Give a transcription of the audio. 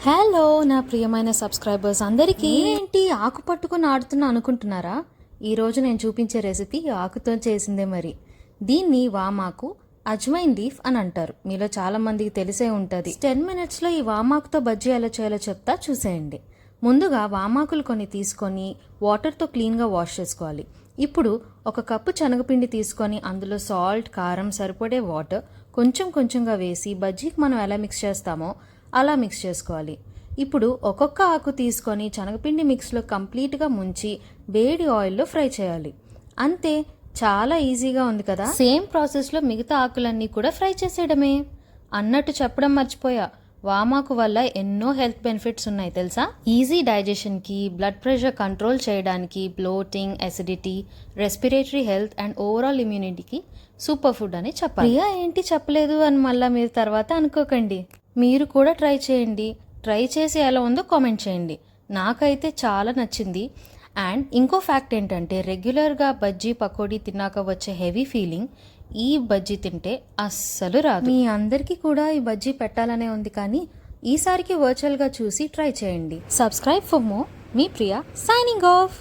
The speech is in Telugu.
హలో నా ప్రియమైన సబ్స్క్రైబర్స్ అందరికీ ఏంటి ఆకు పట్టుకొని ఆడుతున్నా అనుకుంటున్నారా? ఈరోజు నేను చూపించే రెసిపీ ఆకుతో చేసిందే. మరి దీన్ని వామాకు అజ్మైన్ లీఫ్ అని అంటారు. మీలో చాలా మందికి తెలిసే ఉంటుంది. 10 minutesలో ఈ వామాకుతో బజ్జీ ఎలా చేయాలో చెప్తా, చూసేయండి. ముందుగా వామాకులు కొన్ని తీసుకొని వాటర్తో క్లీన్గా వాష్ చేసుకోవాలి. ఇప్పుడు ఒక కప్పు శనగపిండి తీసుకొని అందులో సాల్ట్, కారం, సరిపడే వాటర్ కొంచెం కొంచెంగా వేసి బజ్జీకి మనం ఎలా మిక్స్ చేస్తామో అలా మిక్స్ చేసుకోవాలి. ఇప్పుడు ఒక్కొక్క ఆకు తీసుకొని శనగపిండి మిక్స్లో కంప్లీట్గా ముంచి వేడి ఆయిల్లో ఫ్రై చేయాలి. అంతే, చాలా ఈజీగా ఉంది కదా. సేమ్ ప్రాసెస్లో మిగతా ఆకులన్నీ కూడా ఫ్రై చేసేయడమే. అన్నట్టు చెప్పడం మర్చిపోయా, వామాకు వల్ల ఎన్నో హెల్త్ బెనిఫిట్స్ ఉన్నాయి తెలుసా? ఈజీ డైజెషన్కి, బ్లడ్ ప్రెషర్ కంట్రోల్ చేయడానికి, bloating, acidity, respiratory health and overall ఇమ్యూనిటీకి సూపర్ ఫుడ్ అని చెప్పాలి. ప్రియా ఏంటి చెప్పలేదు అని మళ్ళీ మీరు తర్వాత అనుకోకండి. మీరు కూడా ట్రై చేయండి. ట్రై చేసి ఎలా ఉందో కామెంట్ చేయండి. నాకైతే చాలా నచ్చింది. అండ్ ఇంకో ఫ్యాక్ట్ ఏంటంటే, రెగ్యులర్గా బజ్జీ పకోడీ తిన్నాక వచ్చే హెవీ ఫీలింగ్ ఈ బజ్జీ తింటే అస్సలు రాదు. మీ అందరికీ కూడా ఈ బజ్జీ పెట్టాలనే ఉంది, కానీ ఈసారికి వర్చువల్గా చూసి ట్రై చేయండి. Subscribe for more. Me Priya signing off.